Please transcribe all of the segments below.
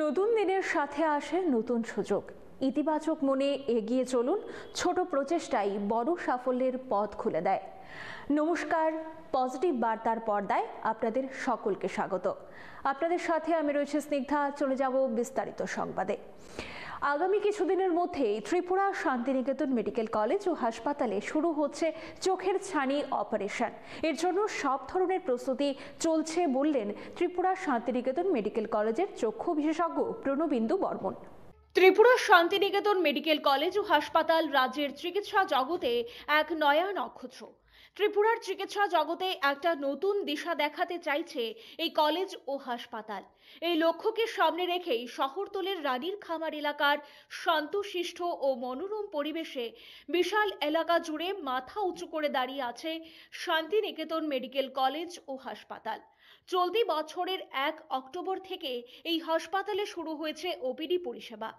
নতুন দিনের সাথে আসে নতুন সুযোগ। ইতিবাচক মনে এগিয়ে চলুন, ছোট প্রচেষ্টাই বড় সাফল্যের পথ খুলে দেয়। নমস্কার, পজিটিভ বার্তার পর্দায় আপনাদের সকলকে স্বাগত। আপনাদের সাথে আমি রয়েছে স্নিগ্ধা। চলে যাব বিস্তারিত সংবাদে। আগামী কিছুদিনের মধ্যেই ত্রিপুরা শান্তিনিকেতন মেডিকেল কলেজ ও হাসপাতালে শুরু হচ্ছে চোখের ছানি অপারেশন। এর জন্য সব ধরনের প্রস্তুতি চলছে বললেন ত্রিপুরা শান্তিনিকেতন মেডিকেল কলেজের চক্ষু বিশেষজ্ঞ প্রণবিন্দু বর্মন। ত্রিপুরা শান্তিনিকেতন মেডিকেল কলেজ ও হাসপাতাল রাজ্যের চিকিৎসা জগতে এক নয়া নক্ষত্র। ত্রিপুরার চিকিৎসা জগতে একটা নতুন দিশা দেখাতে চাইছে এই কলেজ ও হাসপাতাল। এই লক্ষ্যকে সামনে রেখেই শহরতলির রানীর খামার এলাকার শান্তশিষ্ট ও মনোরম পরিবেশে বিশাল এলাকা জুড়ে মাথা উঁচু করে দাঁড়িয়ে আছে শান্তিনিকেতন মেডিকেল কলেজ ও হাসপাতাল। চলতি বছরের 1 অক্টোবর থেকে এই হাসপাতালে শুরু হয়েছে ওপিডি পরিষেবা।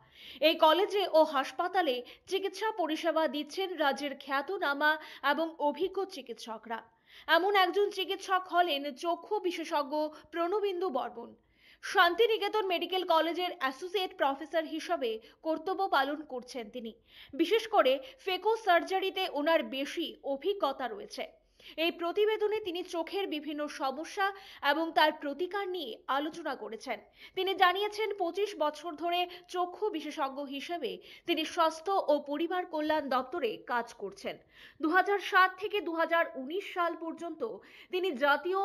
এই কলেজে ও হাসপাতালে চিকিৎসা পরিষেবা দিচ্ছেন রাজ্যের খ্যাতনামা এবং অভিজ্ঞ চিকিৎসকরা। এমন একজন চিকিৎসক হলেন চক্ষু বিশেষজ্ঞ প্রণবিন্দু বর্মন। শান্তিনিকেতন মেডিকেল কলেজের অ্যাসোসিয়েট প্রফেসর হিসেবে কর্তব্য পালন করছেন তিনি। বিশেষ করে ফেকো সার্জারিতে ওনার বেশি অভিজ্ঞতা রয়েছে। এই প্রতিবেদনে তিনি চোখের বিভিন্ন সমস্যা এবং তার প্রতিকার নিয়ে আলোচনা করেছেন। তিনি জানিয়েছেন 25 বছর ধরে চক্ষু বিশেষজ্ঞ হিসেবে তিনি স্বাস্থ্য ও পরিবার কল্যাণ দপ্তরে কাজ করছেন। 2007 থেকে 2019 সাল পর্যন্ত তিনি জাতীয়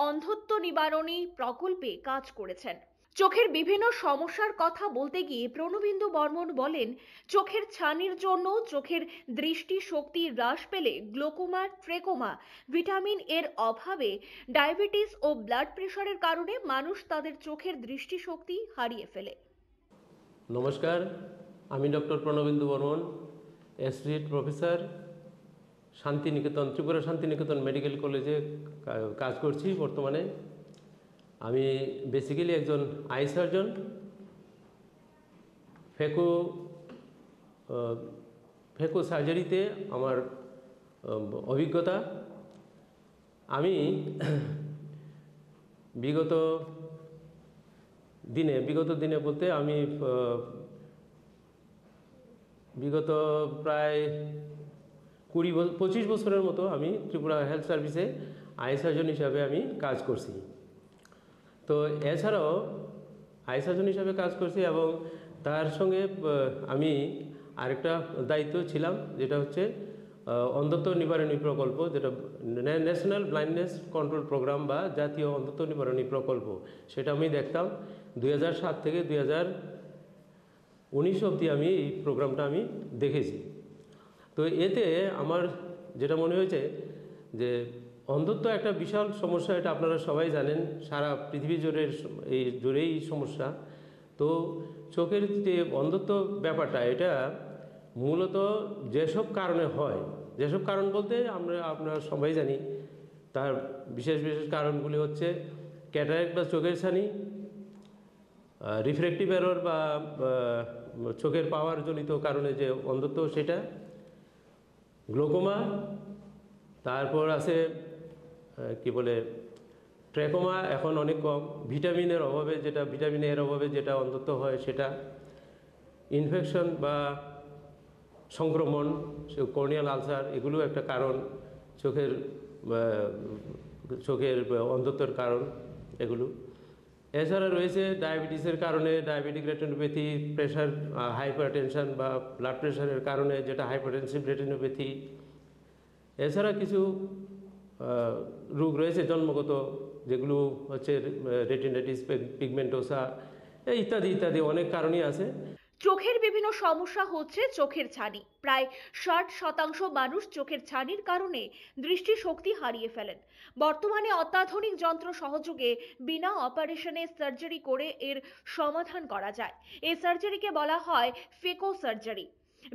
অন্ধত্ব নিবারণী প্রকল্পে কাজ করেছেন। চোখের বিভিন্ন সমস্যার কথা বলতে গিয়ে প্রণবিন্দু বর্মন বলেন, চোখের ছানির জন্য চোখের দৃষ্টি শক্তি হ্রাস পেলে গ্লোকোমা, ট্রেকোমা, ভিটামিন এর অভাবে, ডায়াবেটিস ও ব্লাড প্রেশারের কারণে মানুষ তাদের চোখের দৃষ্টিশক্তি হারিয়ে ফেলে। নমস্কার, আমি doctor Pranabindu Barman, associate professor, Santiniketan, Tripura Santiniketan medical কলেজে কাজ করছি বর্তমানে। আমি বেসিক্যালি একজন আই সার্জন। ফেকো সার্জারিতে আমার অভিজ্ঞতা। আমি বিগত দিনে বলতে আমি বিগত প্রায় 25 বছরের মতো আমি ত্রিপুরা হেলথ সার্ভিসে আই সার্জন হিসাবে আমি কাজ করছি। তো এছাড়াও আই সার্জন হিসাবে কাজ করছি এবং তার সঙ্গে আমি আরেকটা দায়িত্ব ছিলাম, যেটা হচ্ছে অন্ধত্ব নিবারণী প্রকল্প, যেটা ন্যাশনাল ব্লাইন্ডনেস কন্ট্রোল প্রোগ্রাম বা জাতীয় অন্ধত্ব নিবারণী প্রকল্প। সেটা আমি দেখতাম 2007 থেকে 2019 অবধি আমি এই প্রোগ্রামটা আমি দেখেছি। তো এতে আমার যেটা মনে হয়েছে যে অন্ধত্ব একটা বিশাল সমস্যা, এটা আপনারা সবাই জানেন, সারা পৃথিবী জুড়েই সমস্যা। তো চোখের যে অন্ধত্ব ব্যাপারটা, এটা মূলত যেসব কারণে হয়, যেসব কারণ বলতে আপনারা সবাই জানি, তার বিশেষ কারণগুলি হচ্ছে ক্যাটারাক্ট বা চোখের ছানি, রিফ্র্যাক্টিভ এরর বা চোখের পাওয়ার জনিত কারণে যে অন্ধত্ব সেটা, গ্লোকোমা, তারপর আছে ট্রেকোমা, এখন অনেক কম, ভিটামিনের অভাবে যেটা অন্ধত্ব হয় সেটা, ইনফেকশন বা সংক্রমণ, কর্নিয়াল আলসার, এগুলো একটা কারণ চোখের অন্ধত্বের কারণ এগুলো। এছাড়া রয়েছে ডায়াবেটিসের কারণে, ডায়াবেটিক রেটিনোপ্যাথি, প্রেশার, হাইপারটেনশন বা ব্লাড প্রেশারের কারণে যেটা হাইপারটেনসিভ রেটিনোপ্যাথি। এছাড়া কিছু রোগ রয়েছে জন্মগত, যেগুলো হচ্ছে রেটিনাইটিস পিগমেন্টোসা ইত্যাদি অনেক কারণই আছে। চোখের বিভিন্ন সমস্যা হচ্ছে চোখের ছানি। প্রায় 60% মানুষ চোখের ছানির কারণে দৃষ্টিশক্তি হারিয়ে ফেলেন। বর্তমানে অত্যাধুনিক যন্ত্র সহযোগে বিনা অপারেশনে সার্জারি করে এর সমাধান করা যায়। এই সার্জারিকে বলা হয় ফেকো সার্জারি।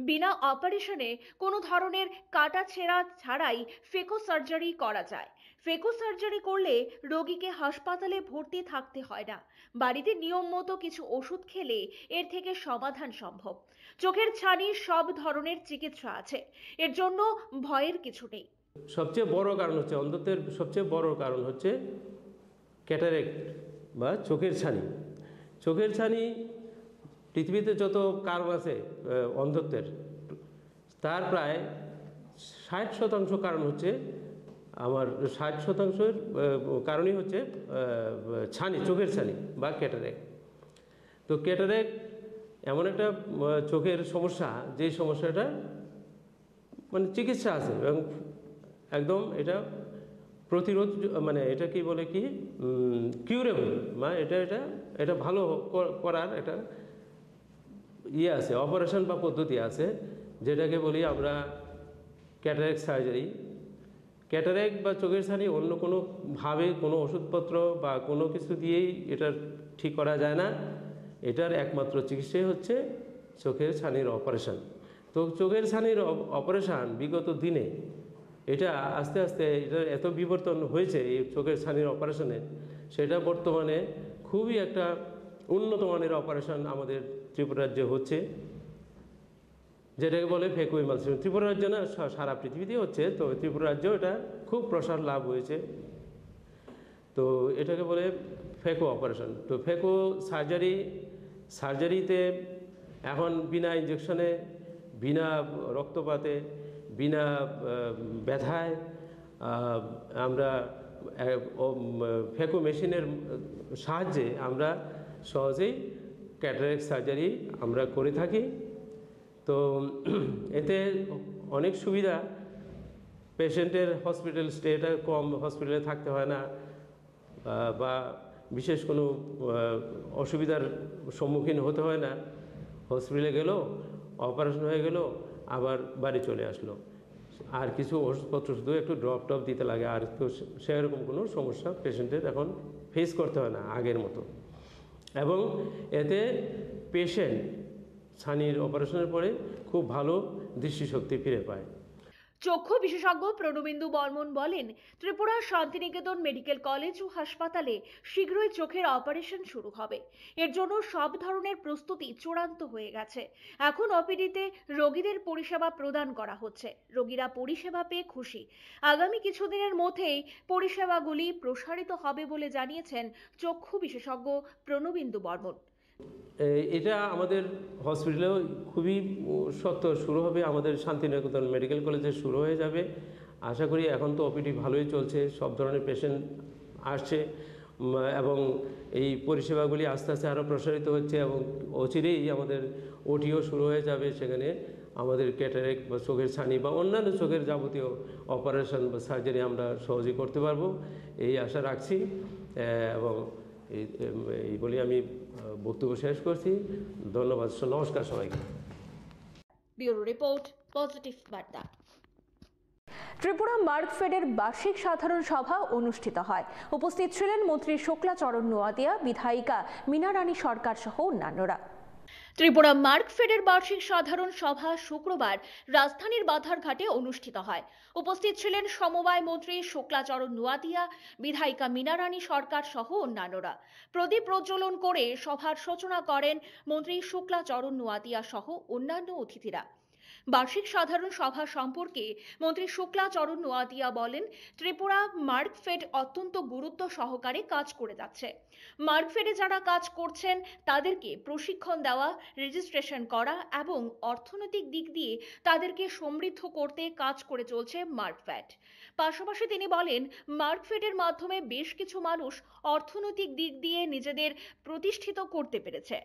বিনা অপারেশনে কোনো ধরনের কাটা ছেঁড়া ছাড়াই ফেকো সার্জারি করা যায়। ফেকো সার্জারি করলে রোগীকে হাসপাতালে ভর্তি থাকতে হয় না, বাড়িতে নিয়ম মতো কিছু ওষুধ খেলে এর থেকে সমাধান সম্ভব। চোখের ছানির সব ধরনের চিকিৎসা আছে, এর জন্য ভয়ের কিছু নেই। সবচেয়ে বড় কারণ হচ্ছে অন্ধত্বের সবচেয়ে বড় কারণ হচ্ছে ক্যাটারেক্ট বা চোখের ছানি। চোখের ছানি পৃথিবীতে যত কারণ আছে অন্ধত্বের, তার প্রায় 60% কারণ হচ্ছে আমার 60% কারণই হচ্ছে ছানি, চোখের ছানি বা ক্যাটারেক্ট। তো ক্যাটারেক্ট এমন একটা চোখের সমস্যা, যে সমস্যাটা মানে চিকিৎসা আছে এবং একদম এটা প্রতিরোধ, মানে এটা কি বলে কি কিউরেবল, মানে এটা ভালো করার একটা ইয়ে আছে, অপারেশন বা পদ্ধতি আছে, যেটাকে বলি আমরা ক্যাটারেক্ট সার্জারি। ক্যাটারেক্ট বা চোখের ছানি অন্য কোনোভাবে কোনো ওষুধপত্র বা কোনো কিছু দিয়েই এটা ঠিক করা যায় না। এটার একমাত্র চিকিৎসাই হচ্ছে চোখের ছানির অপারেশন। তো চোখের ছানির অপারেশন বিগত দিনে এটা আস্তে আস্তে এটা এত বিবর্তন হয়েছে এই চোখের ছানির অপারেশনে, সেটা বর্তমানে খুবই একটা উন্নত মানের অপারেশন আমাদের ত্রিপুরা রাজ্যে হচ্ছে, যেটাকে বলে ফেকো ইমালসিশন। ত্রিপুরা রাজ্য না, সারা পৃথিবীতেই হচ্ছে। তো ত্রিপুরা রাজ্যেও এটা খুব প্রসার লাভ হয়েছে। তো এটাকে বলে ফেকো অপারেশন। তো ফেকো সার্জারিতে এখন বিনা ইঞ্জেকশনে, বিনা রক্তপাতে, বিনা ব্যথায় আমরা ফেকো মেশিনের সাহায্যে আমরা সহজেই ক্যাটারেক্ট সার্জারি আমরা করে থাকি। তো এতে অনেক সুবিধা, পেশেন্টের হসপিটাল স্টেটা কম, হসপিটালে থাকতে হয় না বা বিশেষ কোনো অসুবিধার সম্মুখীন হতে হয় না। হসপিটালে গেল, অপারেশন হয়ে গেল, আবার বাড়ি চলে আসলো। আর কিছু ওষুধপত্র শুধু একটু ড্রপ দিতে লাগে, আর তো সেরকম কোনো সমস্যা পেশেন্টের এখন ফেস করতে হয় না আগের মতো। এবং এতে পেশেন্ট ছানির অপারেশনের পরে খুব ভালো দৃষ্টিশক্তি ফিরে পায়। চক্ষু বিশেষজ্ঞ প্রণবেন্দু বর্মন বলেন, ত্রিপুরার শান্তিনিকেতন মেডিকেল কলেজ ও হাসপাতালে শীঘ্রই চোখের অপারেশন শুরু হবে। এর জন্য সব ধরনের প্রস্তুতি চূড়ান্ত হয়ে গেছে। এখন ওপিডিতে রোগীদের পরিষেবা প্রদান করা হচ্ছে। রোগীরা পরিষেবা পেয়ে খুশি। আগামী কিছুদিনের মধ্যেই পরিষেবাগুলি প্রসারিত হবে বলে জানিয়েছেন চক্ষু বিশেষজ্ঞ প্রণবেন্দু বর্মন। এটা আমাদের হসপিটালেও খুবই সত্তর শুরু হবে, আমাদের শান্তিনিকেতন মেডিকেল কলেজে শুরু হয়ে যাবে আশা করি। এখন তো ওপিডি ভালোই চলছে, সব ধরনের পেশেন্ট আসছে এবং এই পরিষেবাগুলি আস্তে আস্তে আরও প্রসারিত হচ্ছে এবং অচিরেই আমাদের ওটিও শুরু হয়ে যাবে। সেখানে আমাদের ক্যাটারেক্ট বা চোখের ছানি বা অন্যান্য চোখের যাবতীয় অপারেশন বা সার্জারি আমরা সহজেই করতে পারবো, এই আশা রাখছি। এবং এই বলে আমি বক্তব্য শেষ করছি। ধন্যবাদ, নমস্কার সবাইকে। ব্যুরো রিপোর্ট, পজিটিভ বার্তা। ত্রিপুরা মার্কফেডের বার্ষিক সাধারণ সভা অনুষ্ঠিত হয়। উপস্থিত ছিলেন মন্ত্রী শুক্লাচরণ নোয়াদিয়া, বিধায়িকা মীনা রানী সরকার সহ অন্যান্যরা। ত্রিপুরা মার্কফেডের বার্ষিক সাধারণ সভা শুক্রবার রাজধানীর বাধারঘাটে অনুষ্ঠিত হয়। উপস্থিত ছিলেন সমবায় মন্ত্রী শুক্লাচরণ নোয়াদিয়া, বিধায়িকা মীনা রানী সরকার সহ অন্যান্যরা। প্রদীপ প্রজ্বলন করে সভার সূচনা করেন মন্ত্রী শুক্লাচরণ নোয়াদিয়া সহ অন্যান্য অতিথিরা। বার্ষিক সাধারণ সভা সম্পর্কে মন্ত্রী শুক্লাচরণ নোয়াদিয়া বলেন, ত্রিপুরা মার্কফেড অত্যন্ত গুরুত্ব সহকারে কাজ করে যাচ্ছে। মার্কফেডে যারা কাজ করছেন তাদেরকে প্রশিক্ষণ দেওয়া, রেজিস্ট্রেশন করা এবং অর্থনৈতিক দিক দিয়ে তাদেরকে সমৃদ্ধ করতে কাজ করে চলছে মার্কফেড। পাশাপাশি তিনি বলেন, মার্কফেডের মাধ্যমে বেশ কিছু মানুষ অর্থনৈতিক দিক দিয়ে নিজেদের প্রতিষ্ঠিত করতে পেরেছে।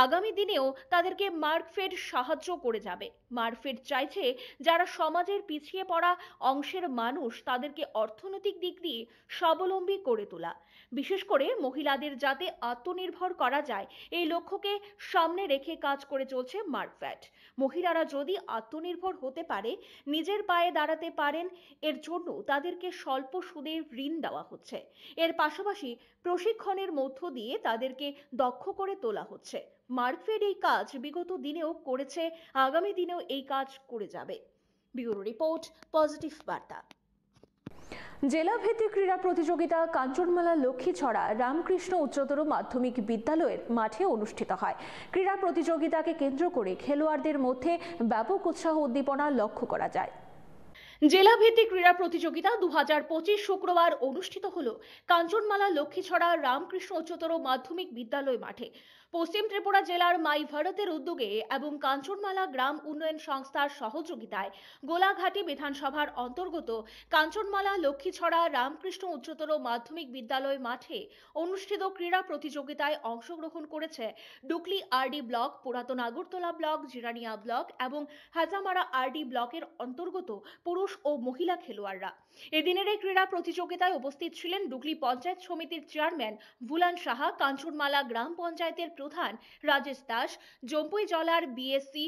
আগামী দিনেও তাদেরকে মার্কফেড সাহায্য করে যাবে। মার্কফেড চাইছে যারা সমাজের পিছিয়ে পড়া অংশের মানুষ তাদেরকে অর্থনৈতিক দিক দিয়ে স্বাবলম্বী করে তোলা, বিশেষ করে মহিলাদের যাতে আত্মনির্ভর করা যায় এই লক্ষ্যকে সামনে রেখে কাজ করে চলছে মার্কফেড। মহিলারা যদি আত্মনির্ভর হতে পারে, নিজের পায়ে দাঁড়াতে পারেন, এর জন্য তাদেরকে স্বল্প সুদে ঋণ দেওয়া হচ্ছে। এর পাশাপাশি প্রশিক্ষণের মধ্য দিয়ে তাদেরকে দক্ষ করে তোলা হচ্ছে। মার্কফেড এই কাজ বিগত দিনেও করেছে, আগামী দিনেও এই কাজ করে যাবে। ব্যুরো রিপোর্ট, পজিটিভ বার্তা। জেলাভিত্তিক ক্রীড়া প্রতিযোগিতা কাঞ্চনমালা লক্ষ্মীছড়া রামকৃষ্ণ উচ্চতর মাধ্যমিক বিদ্যালয়ের মাঠে অনুষ্ঠিত হয়। ক্রীড়া প্রতিযোগিতাকে কেন্দ্র করে খেলোয়াড়দের মধ্যে ব্যাপক উৎসাহ উদ্দীপনা লক্ষ্য করা যায়। জেলা ভিত্তিক ক্রীড়া প্রতিযোগিতা 2025 শুক্রবার অনুষ্ঠিত হলো কাঞ্চনমালা লক্ষ্মীছড়া রামকৃষ্ণ উচ্চতর মাধ্যমিক বিদ্যালয় মাঠে। পশ্চিম ত্রিপুরা জেলার মাই ভারতের উদ্যোগে এবং কাঞ্চনমালা গ্রাম উন্নয়ন সংস্থার সহযোগিতায় গোলাঘাটি বিধানসভার অন্তর্গত কাঞ্চনমালা লক্ষ্মীছড়া রামকৃষ্ণ উচ্চতর মাধ্যমিক বিদ্যালয় মাঠে অনুষ্ঠিত ক্রীড়া প্রতিযোগিতায় অংশগ্রহণ করেছে ডুকলি আরডি ব্লক, পুরাতন আগরতলা ব্লক, জিরানিয়া ব্লক এবং হাজামারা আরডি ব্লকের অন্তর্গত পুরুষ ও মহিলা খেলোয়াড়রা। এদিনের এই ক্রীড়া প্রতিযোগিতায় উপস্থিত ছিলেন ডুকলি পঞ্চায়েত সমিতির চেয়ারম্যান ভুলান সাহা, কাঞ্চনমালা গ্রাম পঞ্চায়েতের প্রধান রাজেশ দাস, জম্পুই জলার বিএসসি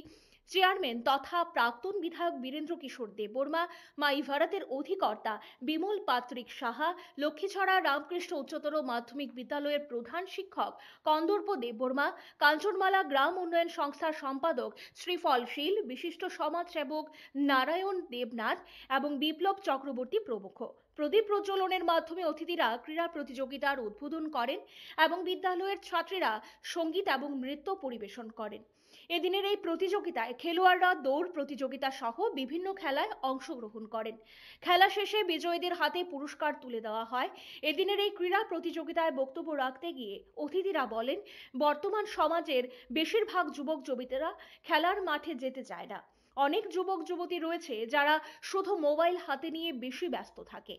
চেয়ারম্যান তথা প্রাক্তন বিধায়ক বীরেন্দ্র কিশোর দেববর্মা, মাই ভারতের অধিকর্তা বিমল পাত্রিক সাহা, লক্ষ্মীছড়া রামকৃষ্ণ উচ্চতর মাধ্যমিক বিদ্যালয়ের প্রধান শিক্ষক কন্দর্প দেববর্মা, কাঞ্চনমালা গ্রাম উন্নয়ন সংস্থার সম্পাদক শ্রীফল শীল, বিশিষ্ট সমাজসেবক নারায়ণ দেবনাথ এবং বিপ্লব চক্রবর্তী প্রমুখ। প্রদীপ প্রজ্বলনের মাধ্যমে অতিথিরা ক্রীড়া প্রতিযোগিতার উদ্বোধন করেন এবং বিদ্যালয়ের ছাত্রীরা সঙ্গীত এবং নৃত্য পরিবেশন করেন। এদিনের এই প্রতিযোগিতায় খেলোয়াড়রা দৌড় প্রতিযোগিতা সহ বিভিন্ন খেলায় অংশগ্রহণ করেন। খেলা শেষে বিজয়ীদের হাতে পুরস্কার তুলে দেওয়া হয়। এদিনের এই ক্রীড়া প্রতিযোগিতায় বক্তব্য রাখতে গিয়ে অতিথিরা বলেন, বর্তমান সমাজের বেশিরভাগ যুবক যুবতীরা খেলার মাঠে যেতে চায় না। অনেক যুবক যুবতী রয়েছে যারা শুধু মোবাইল হাতে নিয়ে বেশি ব্যস্ত থাকে।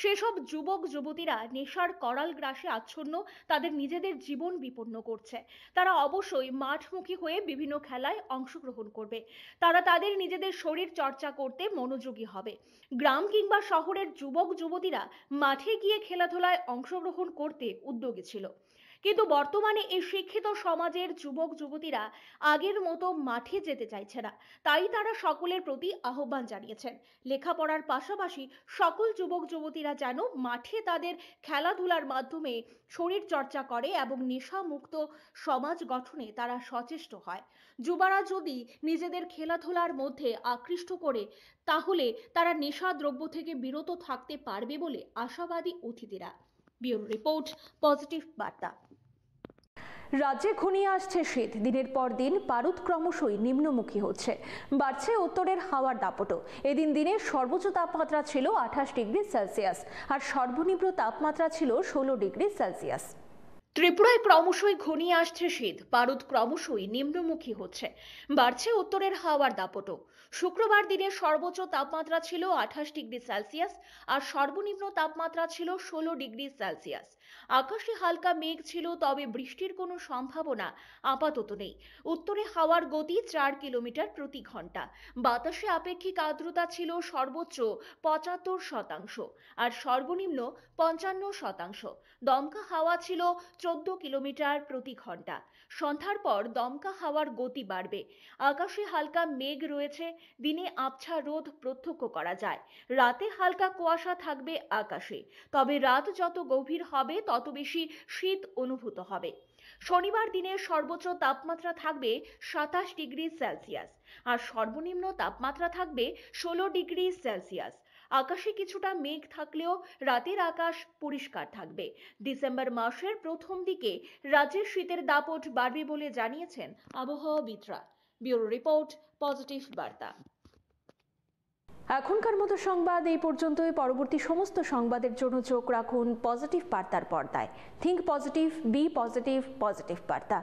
সেসব যুবক যুবতীরা নেশার করাল গ্রাসে আচ্ছন্ন, তাদের নিজেদের জীবন বিপন্ন করছে। তারা অবশ্যই মাঠমুখী হয়ে বিভিন্ন খেলায় অংশগ্রহণ করবে। তারা তাদের নিজেদের শরীর চর্চা করতে মনোযোগী হবে। গ্রাম কিংবা শহরের যুবক যুবতীরা মাঠে গিয়ে খেলাধুলায় অংশগ্রহণ করতে উদ্যোগী ছিল। কিন্তু বর্তমানে এই শিক্ষিত সমাজের যুবক যুবতীরা আগের মতো মাঠে যেতে চাইছে না। তাই তারা সকলের প্রতি আহ্বান জানিয়েছেন, লেখাপড়ার পাশাপাশি সকল যুবক যুবতীরা যেন মাঠে তাদের খেলাধুলার মাধ্যমে শরীর চর্চা করে এবং নেশামুক্ত সমাজ গঠনে তারা সচেষ্ট হয়। যুবারা যদি নিজেদের খেলাধুলার মধ্যে আকৃষ্ট করে তাহলে তারা নেশা দ্রব্য থেকে বিরত থাকতে পারবে বলে আশাবাদী অতিথিরা। ব্যুরো রিপোর্ট, পজিটিভ বার্তা। রাজ্যে ঘনিয়ে আসছে শীত। দিনের পর দিন পারদ ক্রমশই নিম্নমুখী হচ্ছে, বাড়ছে উত্তরের হাওয়ার দাপটও। এদিন দিনের সর্বোচ্চ তাপমাত্রা ছিল 28 ডিগ্রি সেলসিয়াস আর সর্বনিম্ন তাপমাত্রা ছিল 16 ডিগ্রি সেলসিয়াস। ত্রিপুরায় ক্রমশই ঘনিয়ে আসছে শীত, পারদ ক্রমশই নিম্নমুখী হচ্ছে, বাড়ছে উত্তরের হাওয়ার দাপটও। শুক্রবার দিনের সর্বোচ্চ তাপমাত্রা ছিল 28 ডিগ্রি সেলসিয়াস আর সর্বনিম্ন তাপমাত্রা ছিল 16 ডিগ্রি সেলসিয়াস। আকাশে হালকা মেঘ ছিল, তবে বৃষ্টির কোনো সম্ভাবনা আপাতত নেই। উত্তরে হাওয়ার গতি 4 কিলোমিটার প্রতি ঘন্টা। বাতাসে আপেক্ষিক আর্দ্রতা ছিল সর্বোচ্চ 75% আর সর্বনিম্ন 55%। দমকা হাওয়া ছিল 14 কিলোমিটার প্রতি ঘন্টা। সন্ধ্যার পর দমকা হাওয়ার গতি বাড়বে। আকাশে হালকা মেঘ রয়েছে, দিনে আবছা রোদ প্রত্যক্ষ করা যায়। রাতে হালকা কুয়াশা থাকবে আকাশে, তবে রাত যত গভীর হবে তত বেশি শীত অনুভূত হবে। শনিবার দিনের সর্বোচ্চ তাপমাত্রা থাকবে 27 ডিগ্রি সেলসিয়াস আর সর্বনিম্ন তাপমাত্রা থাকবে 16 ডিগ্রি সেলসিয়াস। আকাশে কিছুটা মেঘ থাকলেও রাতের আকাশ পরিষ্কার থাকবে। ডিসেম্বর মাসের প্রথম দিকে রাজ্যের শীতের দাপট বাড়বে বলে জানিয়েছেন আবহাওয়াবিদরা। ব্যুরো রিপোর্ট, পজিটিভ বার্তা। এখনকার মতো সংবাদ এই পর্যন্তই। পরবর্তী সমস্ত সংবাদের জন্য চোখ রাখুন পজিটিভ বার্তার পর্দায়। Think positive, be positive, positive বার্তা।